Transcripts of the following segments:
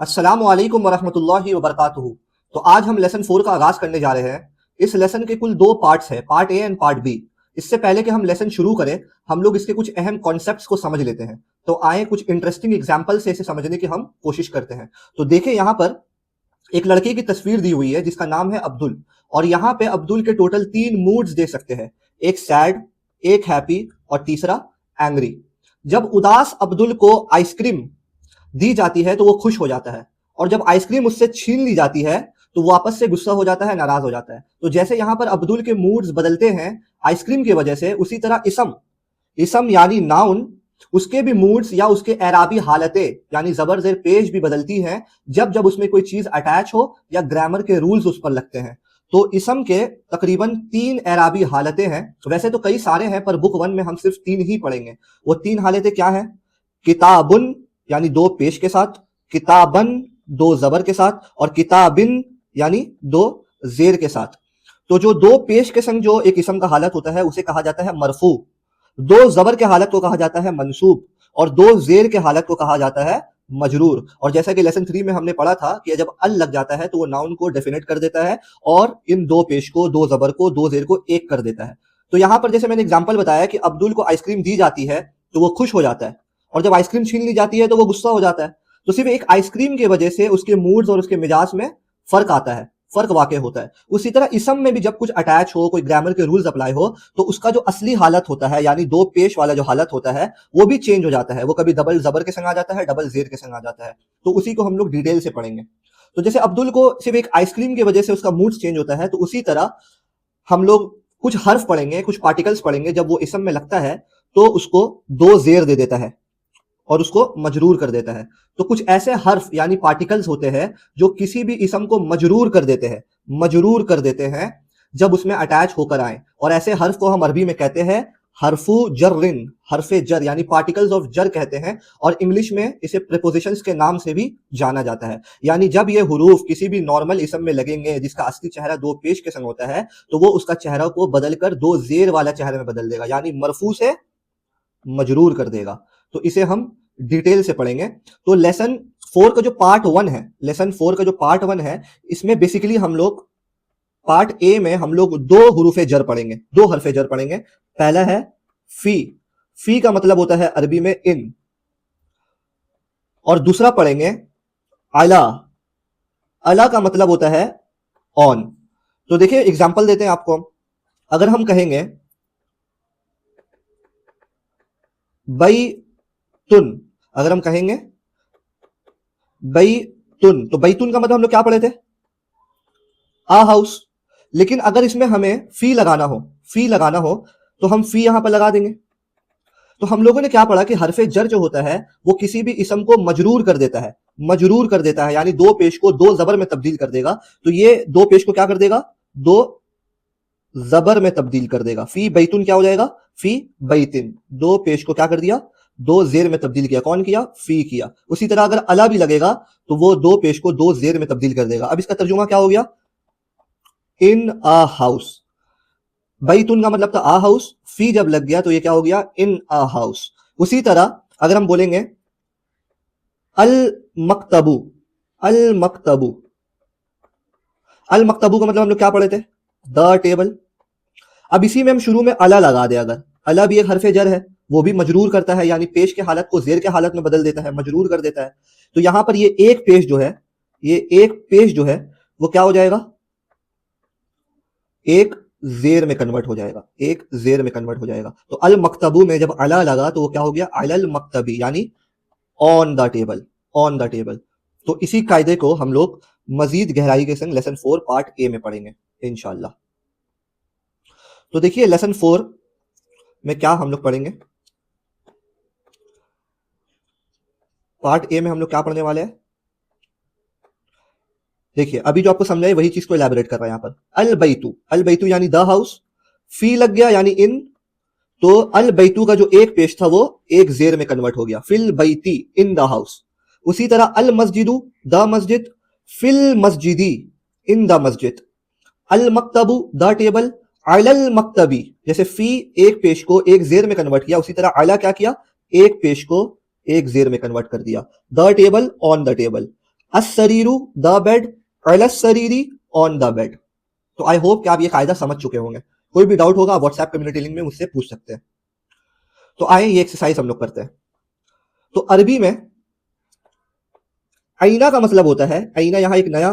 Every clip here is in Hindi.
अस्सलामु अलैकुम वरहमतुल्लाहि वबरकातुहू। तो आज हम लेसन 4 का आगाज करने जा रहे हैं। इस लेसन के कुल 2 पार्ट्स हैं, part A and part B. इससे पहले कि हम लेसन शुरू करें, हम लोग इसके कुछ अहम कॉन्सेप्ट्स को समझ लेते हैं। तो आए कुछ इंटरेस्टिंग एग्जांपल से इसे समझने की हम कोशिश करते हैं। तो देखिए यहाँ पर एक लड़के की तस्वीर दी हुई है जिसका नाम है अब्दुल, और यहाँ पे अब्दुल के टोटल 3 मूड्स दे सकते हैं, एक सैड, एक हैप्पी और तीसरा एंग्री। जब उदास अब्दुल को आइसक्रीम दी जाती है तो वो खुश हो जाता है, और जब आइसक्रीम उससे छीन ली जाती है तो वापस से गुस्सा हो जाता है, नाराज हो जाता है। तो जैसे यहाँ पर अब्दुल के मूड्स बदलते हैं आइसक्रीम की वजह से, उसी तरह इसम इसम यानी नाउन, उसके भी मूड्स या उसके एराबी हालतें यानी जबर जेर पेश भी बदलती हैं जब जब उसमें कोई चीज अटैच हो या ग्रामर के रूल्स उस पर लगते हैं। तो इसम के तकरीबन 3 एराबी हालतें हैं। वैसे तो कई सारे हैं पर बुक 1 में हम सिर्फ 3 ही पढ़ेंगे। वो 3 हालतें क्या हैं? किताबुन यानी 2 पेश के साथ, किताबन 2 जबर के साथ, और किताबिन यानी 2 जेर के साथ। तो जो 2 पेश के संग जो एक इसम का हालत होता है उसे कहा जाता है मरफू, 2 जबर के हालत को कहा जाता है मंसूब, और 2 जेर के हालत को कहा जाता है मजरूर। और जैसा कि लेसन 3 में हमने पढ़ा था कि जब अल लग जाता है तो वो नाउन को डेफिनेट कर देता है और इन 2 पेश को, 2 जबर को, 2 जेर को एक कर देता है। तो यहां पर जैसे मैंने एग्जांपल बताया कि अब्दुल को आइसक्रीम दी जाती है तो वो खुश हो जाता है, और जब आइसक्रीम छीन ली जाती है तो वो गुस्सा हो जाता है। तो सिर्फ एक आइसक्रीम की वजह से उसके मूड्स और उसके मिजाज में फर्क आता है, फर्क वाकई होता है। उसी तरह इसम में भी जब कुछ अटैच हो, कोई ग्रामर के रूल्स अप्लाई हो, तो उसका जो असली हालत होता है यानी 2 पेश वाला जो हालत होता है वो भी चेंज हो जाता है। वो कभी डबल जबर के संग आ जाता है, डबल जेर के संग आ जाता है। तो उसी को हम लोग डिटेल से पढ़ेंगे। तो जैसे अब्दुल को सिर्फ एक आइसक्रीम की वजह से उसका मूड चेंज होता है, तो उसी तरह हम लोग कुछ हर्फ पढ़ेंगे, कुछ पार्टिकल्स पढ़ेंगे, जब वो इसम में लगता है तो उसको 2 जेर दे देता है और उसको मजरूर कर देता है। तो कुछ ऐसे हर्फ यानी पार्टिकल्स होते हैं जो किसी भी इसम को मजरूर कर देते हैं, मजरूर कर देते हैं जब उसमें अटैच होकर आए। और ऐसे हर्फ को हम अरबी में कहते हैं हरफू जर्रिन, हरफे जर यानी पार्टिकल्स ऑफ जर कहते हैं, और इंग्लिश में इसे प्रीपोजिशंस के नाम से भी जाना जाता है। यानी जब ये हुरूफ किसी भी नॉर्मल इसम में लगेंगे जिसका असली चेहरा 2 पेश के संग होता है, तो वो उसका चेहरा को बदलकर 2 जेर वाला चेहरे में बदल देगा, यानी मरफू से मजरूर कर देगा। तो इसे हम डिटेल से पढ़ेंगे। तो लेसन 4 का जो पार्ट 1 है, लेसन 4 का जो पार्ट 1 है, इसमें बेसिकली हम लोग पार्ट ए में हम लोग 2 हुरूफे जर पढ़ेंगे, 2 हरफे जर पढ़ेंगे। पहला है फी, फी का मतलब होता है अरबी में इन, और दूसरा पढ़ेंगे अला, अला का मतलब होता है ऑन। तो देखिए एग्जांपल देते हैं आपको। अगर हम कहेंगे बई तुन, अगर हम कहेंगे बैतुन, तो बैतुन का मतलब हम लोग क्या पढ़े थे? आ हाउस। लेकिन अगर इसमें हमें फी लगाना हो, फी लगाना हो, तो हम फी यहां पर लगा देंगे। तो हम लोगों ने क्या पढ़ा कि हरफे जर जो होता है वो किसी भी इसम को मजरूर कर देता है, मजरूर कर देता है, यानी 2 पेश को 2 जबर में तब्दील कर देगा। तो ये 2 पेश को क्या कर देगा? 2 जबर में तब्दील कर देगा। फी बैतुन क्या हो जाएगा? फी बैतिन। 2 पेश को क्या कर दिया? 2 जेर में तब्दील किया। कौन किया? फी किया। उसी तरह अगर अला भी लगेगा तो वो 2 पेश को 2 जेर में तब्दील कर देगा। अब इसका तर्जुमा क्या हो गया? इन अ हाउस। बैतुन का मतलब था आ हाउस, फी जब लग गया तो ये क्या हो गया? इन अ हाउस। उसी तरह अगर हम बोलेंगे अल मकतबू, अल मकतबू, अल मकतबू का मतलब हम लोग क्या पढ़े थे? The table. अब इसी में हम शुरू में अला लगा दे, अगर अला भी एक हरफे जर है, वो भी मजरूर करता है, यानी पेश के हालत को जेर के हालत में बदल देता है, मजरूर कर देता है। तो यहां पर ये एक पेश जो है, ये एक पेश जो है वो क्या हो जाएगा? एक जेर में कन्वर्ट हो जाएगा, एक जेर में कन्वर्ट हो जाएगा। तो अल मकतबू में जब अला लगा तो वो क्या हो गया? अलल मकतबी, यानी on the table, on the table. तो इसी कायदे को हम लोग मजीद गहराई के संग लेसन 4 पार्ट ए में पढ़ेंगे इंशाल्लाह। तो देखिए लेसन 4 में क्या हम लोग पढ़ेंगे। पार्ट ए में हम लोग क्या पढ़ने वाले हैं? देखिए अभी जो आपको समझाए वही चीज को इलैबोरेट कर रहा है यहाँ पर। अल बैतू, अल बैतू यानी द हाउस, फी लग गया यानी इन, तो अल बैतू का जो एक पेश था वो एक जेर में कन्वर्ट हो गया, फिल बैती, इन द हाउस। उसी तरह अल मस्जिदू, द मस्जिद, फिल मस्जिदी, इन द मस्जिद। अल मकतबू, द टेबल, अलल मकतबी, जैसे फी एक पेश को एक जेर में कन्वर्ट किया, उसी तरह अला क्या किया? एक पेश को एक जेर में कन्वर्ट कर दिया। The table on the table, अस्सरीरु द बेड, अलस्सरीरी ऑन द बेड। तो आई होप कि आप ये कायदा समझ चुके होंगे। कोई भी डाउट होगा आप व्हाट्सएप कम्युनिटी लिंक में मुझसे पूछ सकते हैं। तो आए ये एक्सरसाइज हम लोग करते हैं। तो अरबी में आईना का मतलब होता है, आईना यहां एक नया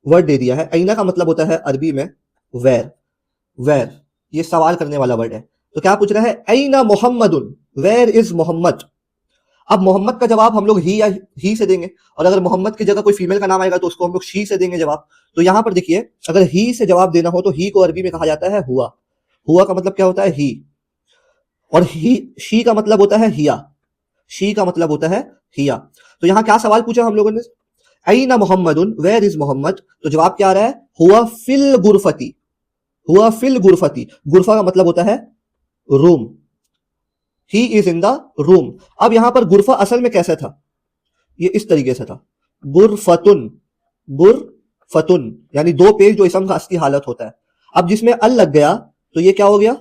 वर्ड दे दिया है। आईना का मतलब होता है अरबी में वेर। वेर ये सवाल करने वाला वर्ड है। तो क्या पूछ रहा है, आईना मोहम्मदुन, वेर इज मोहम्मद। अब मोहम्मद का जवाब हम लोग ही या ही से देंगे, और अगर मोहम्मद की जगह कोई फीमेल का नाम आएगा तो उसको हम लोग शी से देंगे जवाब। तो यहां पर देखिए, अगर ही से जवाब देना हो तो ही को अरबी में कहा जाता है हुआ। हुआ का मतलब क्या होता है, ही। और ही शी का मतलब होता है हिया। शी का मतलब होता है हिया। तो यहां क्या सवाल पूछा हम लोगों ने, अईना मोहम्मदुन, वेयर इज मोहम्मद। तो जवाब क्या आ रहा है, हुआ फिल गुरफती। हुआ फिल गुरफती। गुरफा का मतलब होता है room. He is in the room. अब यहां पर गुरफा असल में कैसा था, ये इस तरीके से था, गुरफतुन। गुरफतुन यानी दो पेज जो इसम का असली हालत होता है। अब जिसमें अल लग गया तो ये क्या हो गया,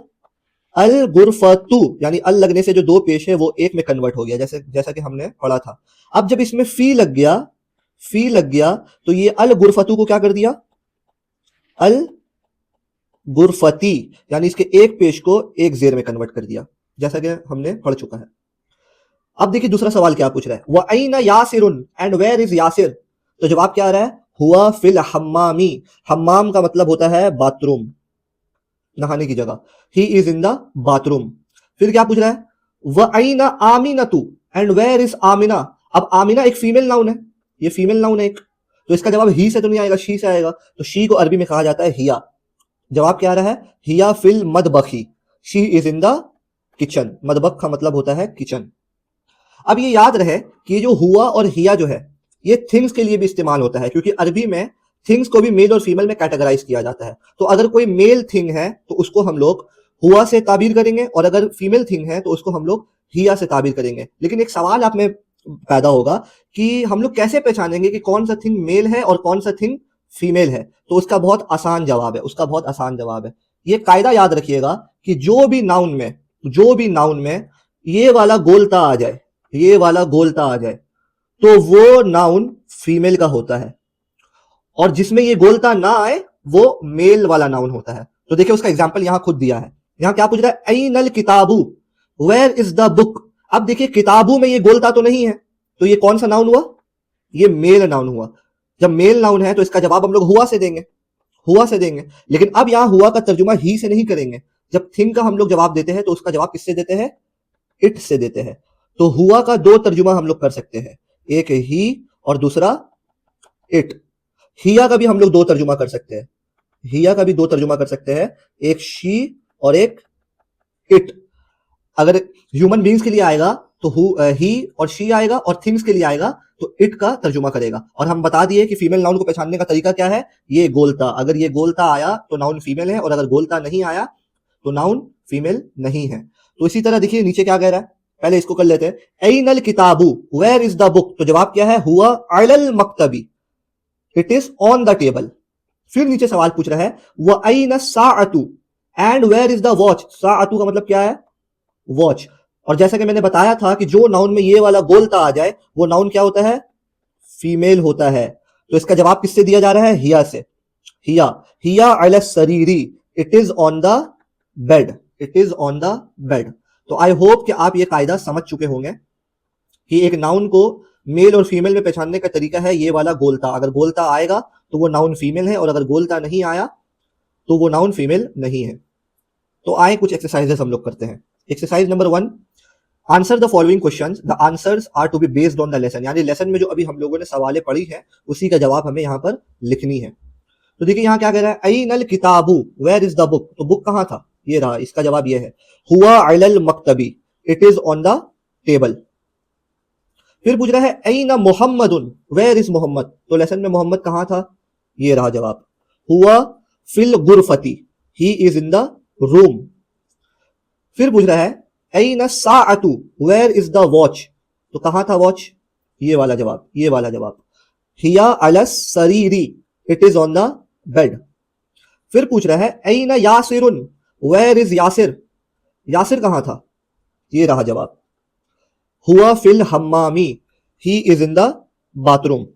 अल गुरफतु, यानी अल लगने से जो दो पेश है वो एक में कन्वर्ट हो गया, जैसा कि हमने पढ़ा था। अब जब इसमें फी लग गया, फी लग गया तो ये अल गुरफतु को क्या कर दिया, अल गुरफती, यानी इसके एक पेश को एक जेर में कन्वर्ट कर दिया, जैसा कि हमने पढ़ चुका है। अब देखिए दूसरा सवाल क्या पूछ रहा है, व अईना यासिरुन एंड वेयर इज यासिर। तो जवाब क्या आ रहा है, हुआ फिल हम्मामी। हम्माम का मतलब होता है बाथरूम, नहाने की जगह। ही इज इन द बाथरूम। फिर क्या पूछ रहा है, व अईना आमिनतु एंड वेयर इज आमिना। अब आमिना एक फीमेल नाउन है, ये फीमेल नाउन है एक, तो इसका जवाब ही से तो नहीं आएगा, शी से आएगा। तो शी को अरबी में कहा जाता है हिया। जवाब क्या आ रहा है, हिया फिल मदबखी, she is in the kitchen. मदबख का मतलब होता है किचन। अब ये याद रहे कि ये जो हुआ और हिया जो है ये थिंग्स के लिए भी इस्तेमाल होता है, क्योंकि अरबी में थिंग्स को भी मेल और फीमेल में कैटेगराइज किया जाता है। तो अगर कोई मेल थिंग है तो उसको हम लोग हुआ से ताबीर करेंगे, और अगर फीमेल थिंग है तो उसको हम लोग हिया से ताबीर करेंगे। लेकिन एक सवाल आप में पैदा होगा कि हम लोग कैसे पहचानेंगे कि कौन सा थिंग मेल है और कौन सा थिंग फीमेल है। तो उसका बहुत आसान जवाब है, उसका बहुत आसान जवाब है। ये कायदा याद रखिएगा कि जो भी नाउन में ये वाला गोलता आ जाए, ये वाला गोलता आ जाए तो वो नाउन फीमेल का होता है, और जिसमें ये गोलता ना आए वो मेल वाला नाउन होता है। तो देखिए उसका एग्जांपल यहां खुद दिया है। यहां क्या पूछ रहा है, ऐनल किताबू, वेयर इज द बुक। अब देखिए किताबू में ये गोलता तो नहीं है, तो ये कौन सा नाउन हुआ, ये मेल नाउन हुआ। जब मेल नाउन है तो इसका जवाब हम लोग हुआ से देंगे, हुआ से देंगे। लेकिन अब यहां हुआ का तर्जुमा ही से नहीं करेंगे। जब थिंग का हम लोग जवाब देते हैं तो उसका जवाब किससे देते हैं, इट से देते हैं। तो हुआ का दो तर्जुमा हम लोग कर सकते हैं, एक ही और दूसरा इट। हिया का भी हम लोग दो तर्जुमा कर सकते हैं, हिया का भी दो तर्जुमा कर सकते हैं, एक शी और एक इट। अगर ह्यूमन बींग्स के लिए आएगा तो ही और शी आएगा, और थिंग्स के लिए आएगा तो इट का तर्जुमा करेगा। और हम बता दिए कि फीमेल नाउन को पहचानने का तरीका क्या है, ये गोलता। अगर ये गोलता आया तो नाउन फीमेल है, और अगर गोलता नहीं आया तो नाउन फीमेल नहीं है। तो इसी तरह देखिए नीचे क्या कह रहा है, पहले इसको कर लेते हैं। ऐनल किताबू, वेयर इज द बुक। तो जवाब क्या है, हुआ अलल मक्तबी, it is on the table. फिर नीचे सवाल पूछ रहा है, व ऐन साअतु and where is the watch. साअतु का मतलब क्या है, वॉच। और जैसा कि मैंने बताया था कि जो नाउन में ये वाला गोलता आ जाए वो नाउन क्या होता है, फीमेल होता है। तो इसका जवाब किससे दिया जा रहा है, हिया से। हिया, हिया अला सरीरी, it is on the bed, it is on the bed. तो आई होप कि आप ये कायदा समझ चुके होंगे कि एक नाउन को मेल और फीमेल में पहचानने का तरीका है ये वाला गोलता। अगर गोलता आएगा तो वो नाउन फीमेल है, और अगर गोलता नहीं आया तो वो नाउन फीमेल नहीं है। तो आए कुछ एक्सरसाइजेस हम लोग करते हैं। Exercise number 1, answer the following questions, the answers are to be based on the lesson. यानी लेसन में जो अभी हम लोगों ने सवालें पढ़ी है उसी का जवाब हमें यहाँ पर लिखनी है। तो देखिए यहाँ क्या कह रहा है, ऐनल किताबू, वेयर इज द बुक। तो बुक कहाँ था, ये रहा, इसका जवाब ये है। हुआ अलल मक्तबी, it is on the table. फिर पूछ रहा है, ऐना मोहम्मदुन, वेयर इज मोहम्मद। तो लेसन में मोहम्मद कहाँ था, ये रहा जवाब। हुआ फिल गुरफती, he is in the room. फिर पूछ रहा है, ऐना साअतु, वेयर इज द वॉच। तो कहां था वॉच, ये वाला जवाब, ये वाला जवाब। हिया अलस सरीरी, it is on the bed. फिर पूछ रहा है, ऐना यासिरुन, वेयर इज यासिर। यासिर कहां था, ये रहा जवाब। हुआ फिल हम्मामी, he is in the bathroom.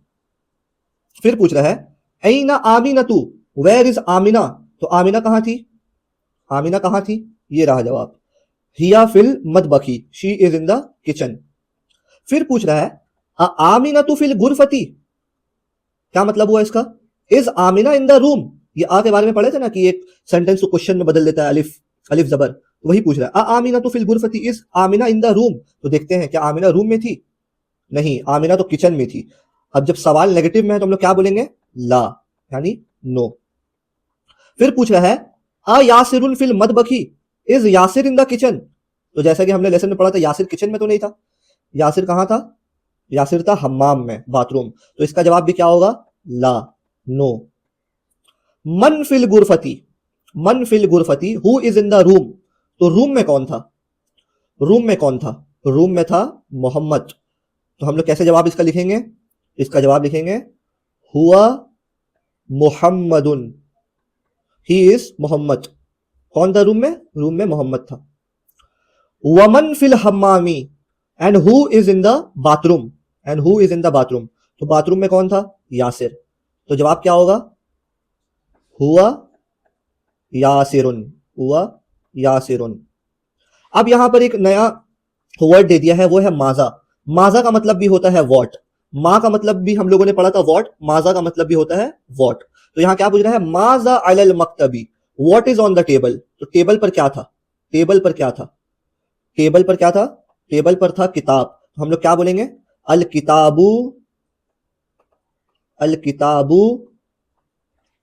फिर पूछ रहा है ऐना आमिना तू, वेयर इज आमिना, तो आमिना कहां थी, आमिना कहां थी, ये रहा जवाब, हिया फिल मदबखी, she is in the kitchen. फिर पूछ रहा है आमिना तू फिल गुरफती, क्या मतलब हुआ इसका, is Amina in the room, ये आ के बारे में पढ़े थे ना कि एक सेंटेंस को क्वेश्चन में बदल देता है अलिफ, अलिफ जबर, तो वही पूछ रहा है आमिना तो फिल गुरफती, is Amina in the room, तो देखते हैं क्या आमिना रूम में थी, नहीं, आमिना तो किचन में थी। अब जब सवाल नेगेटिव में है तो हम लोग क्या बोलेंगे, ला, यानी नो। फिर पूछ रहा है यासिरुन फिल मदबखी, is Yasir in the kitchen, तो जैसा कि हमने लेसन में पढ़ा था यासिर किचन में तो नहीं था, यासिर कहां था, यासिर था हम्माम में, बाथरूम, तो इसका जवाब भी क्या होगा, ला, नो। मन फिल गुरफती, मन फिल गुरफती, who is in the room, तो रूम में कौन था, रूम में कौन था, रूम में था मोहम्मद, तो हम लोग कैसे जवाब इसका लिखेंगे, इसका जवाब लिखेंगे हुआ मुहम्मदुन, ही इज मोहम्मद, कौन था रूम में, रूम में मोहम्मद था। वमन फिल हम्मामी, and who is in the bathroom, and who is in the bathroom, तो बाथरूम में कौन था, यासिर, तो जवाब क्या होगा, हुआ यासिरुन, हुआ यासिरुन। अब यहां पर एक नया वर्ड दे दिया है, वो है माजा। माजा का मतलब भी होता है वॉट, माँ का मतलब भी हम लोगों ने पढ़ा था वॉट, माजा का मतलब भी होता है वॉट। तो यहां क्या पूछ रहा है, माजा अलल मक्तबी, what is on the table, तो टेबल पर क्या था, टेबल पर क्या था, टेबल पर क्या था, टेबल पर था किताब, तो हम लोग क्या बोलेंगे, अल किताबू, अल किताबू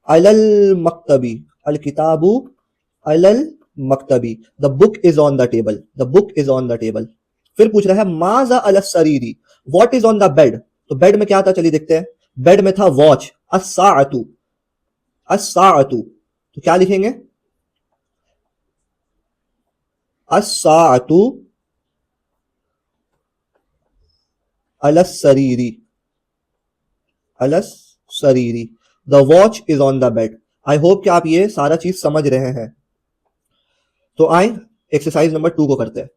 अलल मक्तबी, अल किताबू अलल मक्तबी, the book is on the table, the book is on the table. फिर पूछ रहा है माजा अल सरीरी, what is on the bed, तो बेड में क्या था, चलिए देखते हैं, बेड में था वॉच, अस्साअतु, अस्साअतु, तो क्या लिखेंगे, अस्साअतु अलस सरीरी, अलस सरीरी, the watch is on the bed. I hope कि आप ये सारा चीज समझ रहे हैं। तो आए एक्सरसाइज नंबर 2 को करते हैं।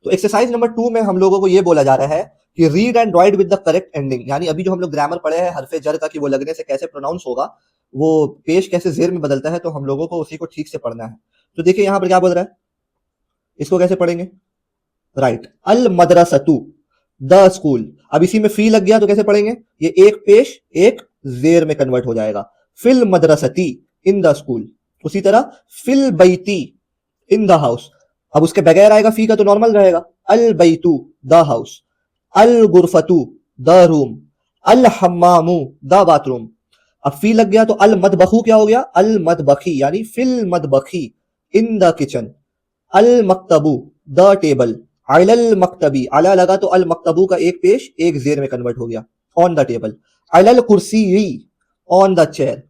तो एक्सरसाइज नंबर 2 में हम लोगों को ये बोला जा रहा है कि read and right with the correct ending, यानी अभी जो हम लोग ग्रामर पढ़े हैं हरफे जर का कि वो लगने से कैसे प्रोनाउंस होगा, वो पेश कैसे जेर में बदलता है, तो हम लोगों को उसी को ठीक से पढ़ना है। तो देखिए यहां पर क्या बोल रहा है, इसको कैसे पढ़ेंगे, राइट, अल मदरसतु, द स्कूल, अब इसी में फी लग गया तो कैसे पढ़ेंगे, ये एक पेश एक जेर में कन्वर्ट हो जाएगा, फिल मदरसती, इन द स्कूल। उसी तरह फिल बैती, इन द हाउस, अब उसके बगैर आएगा फी का तो नॉर्मल रहेगा, अल बैतू, द हाउस, अल गुरफतू, द रूम, अल हम्मामू, द बाथरूम। अब फी लग गया तो अल मदबखू क्या हो गया, अल मदबखी, यानी फिल मदबखी, इन द किचन, अल मकतबू, द टेबल, अलल मकतबी, अला लगा तो अल मकतबू का एक पेश एक जेर में कन्वर्ट हो गया, ऑन द टेबल, अलल कुर्सी, ऑन द चेयर,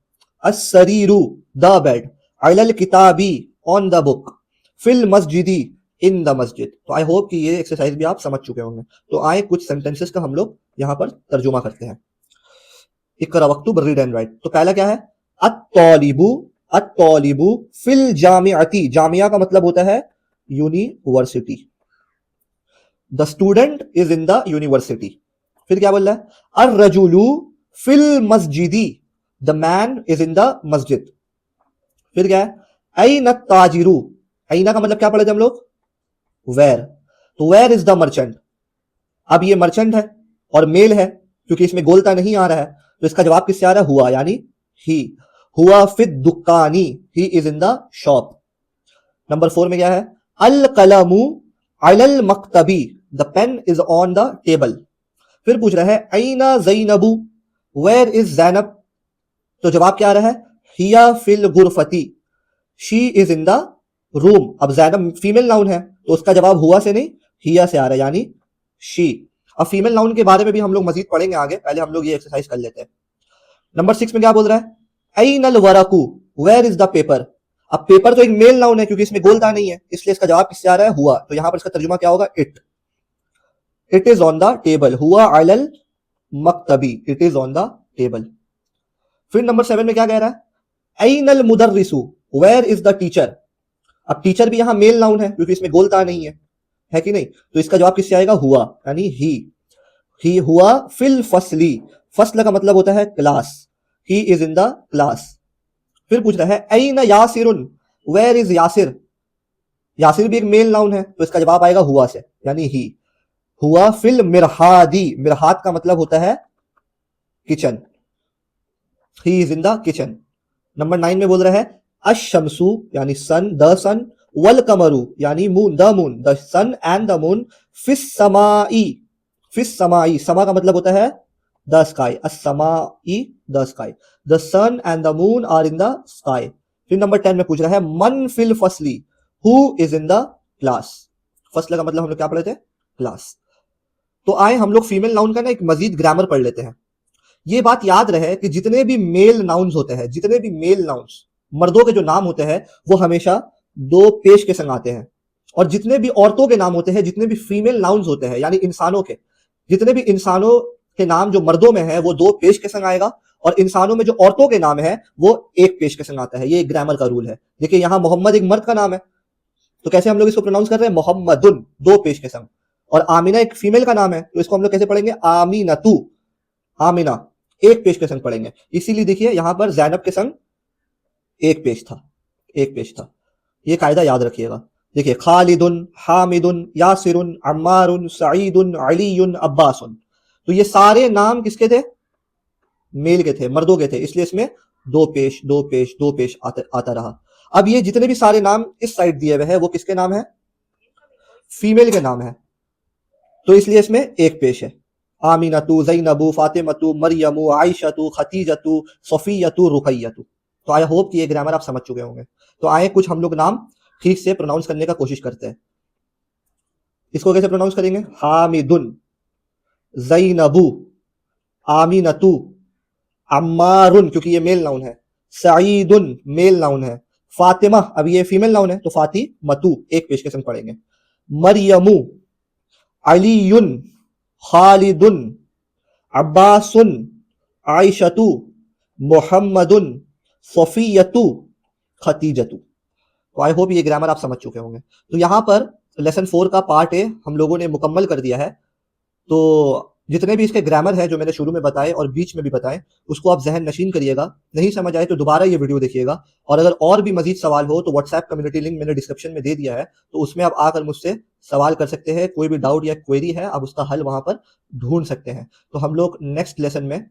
अस्सरीरु, द बेड, अलल किताबी, ऑन द बुक, फिल मस्जिदी, इन द मस्जिद। तो आई होप कि ये एक्सरसाइज भी आप समझ चुके होंगे। तो आए कुछ सेंटेंसेस का हम लोग यहां पर तर्जुमा करते हैं। इकरा वक्तुब रीड एंड राइट। तो पहला क्या है, अत्तौलिबु, अत्तौलिबु फिल जामिअती, जामिया का मतलब होता है university, the student is in the university. फिर क्या बोल रहा है, अर्रजुलु फिल मस्जिदी, the man is in the masjid. फिर क्या है, ऐन ताजिरू, ऐना का मतलब क्या पढ़े थे हम लोग, वेयर, तो वेयर इज द मर्चेंट, अब ये मर्चेंट है और मेल है, क्योंकि इसमें गोलता नहीं आ रहा है, तो इसका जवाब किससे आ रहा है, हुआ, यानी ही, हुआ फिद दुकानी, he is in the shop. Number 4 में क्या है, अल कलमु अलल मक्तबी, the pen is on the table. फिर पूछ रहा है ऐना ज़ैनबु, वेयर इज ज़ैनब, तो जवाब क्या आ रहा है, हिया फिल गुरफती, she is in the room. अब ज़ैनब फीमेल नाउन है तो उसका जवाब हुआ से नहीं हिया से आ रहा है, यानी शी। अब फीमेल नाउन के बारे में भी हम लोग मजीद पढ़ेंगे आगे, पहले हम लोग ये एक्सरसाइज कर लेते हैं। नंबर 6 में क्या बोल रहा है, ऐनल वरकू, वेयर इज द पेपर। अब पेपर तो एक मेल नाउन है क्योंकि इसमें गोलता नहीं है, इसलिए इसका जवाब किससे आ रहा है, हुआ, तो यहां पर इसका तर्जुमा क्या होगा, it, it is on the table, हुआ अलल मक्तबी, it is on the table. फिर नंबर 7 में क्या कह रहा है, ऐनल मुदर्रिसु, वेयर इज द टीचर। अब टीचर भी यहां मेल नाउन है क्योंकि इसमें गोलता नहीं है, है कि नहीं? तो इसका जवाब किससे आएगा? हुआ, यानी ही हुआ फिल फसली। फसल का मतलब होता है class. He is in the class. फिर पूछ रहा है ऐन यासिरुन, वेयर इज यासिर? यासिर भी एक मेल नाउन है, तो इसका जवाब आएगा हुआ से, यानी ही। हुआ फिल मिरहादी, मिरहाद का मतलब होता है kitchen. He is in the kitchen. Number 9 में बोल रहा है अशमसु यानी सन, द सन, वल कमरु यानी moon, the moon, the sun and the moon, फिस समाई, फिस समाई, समा का मतलब होता है द स्काई, अस्समाई the sky, the sun and the moon are in the sky. फिर नंबर 10 में पूछ रहा है मन फिल फसली, who is in the class? फसल का मतलब हम लोग क्या पढ़े थे? क्लास। तो आए हम लोग फीमेल नाउन का ना एक मजीद ग्रामर पढ़ लेते हैं। ये बात याद रहे कि जितने भी मेल नाउन्स होते हैं, जितने भी मेल नाउन्स मर्दों के जो नाम होते हैं, वो हमेशा दो पेश के संग आते हैं। और जितने भी औरतों के नाम होते हैं, जितने भी फीमेल नाउन्स होते हैं, यानी इंसानों के, जितने भी इंसानों के नाम जो मर्दों में है वो दो पेश के संग आएगा, और इंसानों में जो औरतों के नाम है वो एक पेश के संग आता है। ये एक ग्रामर का रूल है। देखिए यहाँ मोहम्मद एक मर्द का नाम है, तो कैसे हम लोग इसको प्रोनाउंस कर रहे हैं? मोहम्मदुन, दो पेश के संग। और आमिना एक फीमेल का नाम है, तो इसको हम लोग कैसे पढ़ेंगे? आमीनतु, आमिना, एक पेश के संग पढ़ेंगे। इसीलिए देखिए यहां पर जैनब के संग एक पेश था, एक पेश था। ये कायदा याद रखिएगा। देखिए खालिदुन, हामिदुन, यासिरुन, अम्मारुन, सईदुन, अलीयुन, अब्बासुन, तो ये सारे नाम किसके थे? मेल के थे, मर्दों के थे, इसलिए इसमें दो पेश दो पेश दो पेश आता रहा। अब ये जितने भी सारे नाम इस साइड दिए हुए हैं वो किसके नाम है? फीमेल के नाम है, तो इसलिए इसमें एक पेश है। आमीनतु, ज़ैनबु, फातिमतु, मरियमु, आयशतु, खतीजतु, सफियतु, रुकैयतु। तो आई होप कि ये ग्रामर आप समझ चुके होंगे। तो आए कुछ हम लोग नाम ठीक से प्रोनाउंस करने का कोशिश करते हैं। इसको कैसे प्रोनाउंस करेंगे? हामिदुन, ज़ैनबु, आमीनतु, अम्मारुन क्योंकि ये मेल नाउन है, सईदुन मेल नाउन है, फातिमा अब ये फीमेल नाउन है तो फातिमतु एक पेश के संग पढ़ेंगे, मरियमु, अलीयुन, खालिदुन, अब्बासुन, आयशतु, मुहम्मदुन, सफियतु, खतीजतु। तो आई होप ये ग्रामर आप समझ चुके होंगे। तो यहां पर लेसन 4 का पार्ट ए हम लोगों ने मुकम्मल कर दिया है। तो जितने भी इसके ग्रामर है जो मैंने शुरू में बताए और बीच में भी बताए, उसको आप जहन नशीन करिएगा। नहीं समझ आए तो दोबारा ये वीडियो देखिएगा। और अगर और भी मजीद सवाल हो तो व्हाट्सएप कम्युनिटी लिंक मैंने डिस्क्रिप्शन में दे दिया है, तो उसमें आप आकर मुझसे सवाल कर सकते हैं। कोई भी डाउट या क्वेरी है आप उसका हल वहां पर ढूंढ सकते हैं। तो हम लोग नेक्स्ट लेसन में,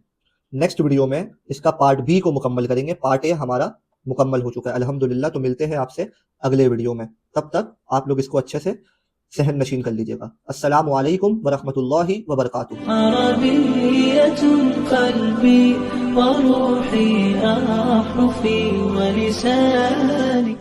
नेक्स्ट वीडियो में इसका पार्ट बी को मुकम्मल करेंगे। पार्ट ए हमारा मुकम्मल हो चुका है अल्हम्दुलिल्लाह। तो मिलते हैं आपसे अगले वीडियो में, तब तक आप लोग इसको अच्छे से सहन नशीन कर लीजिएगा। अस्सलामु अलैकुम वरहमतुल्लाहि वबरकातुहू। अरबिय्यतुन क़ल्बी व रूही अहफ़ी व लिसानी।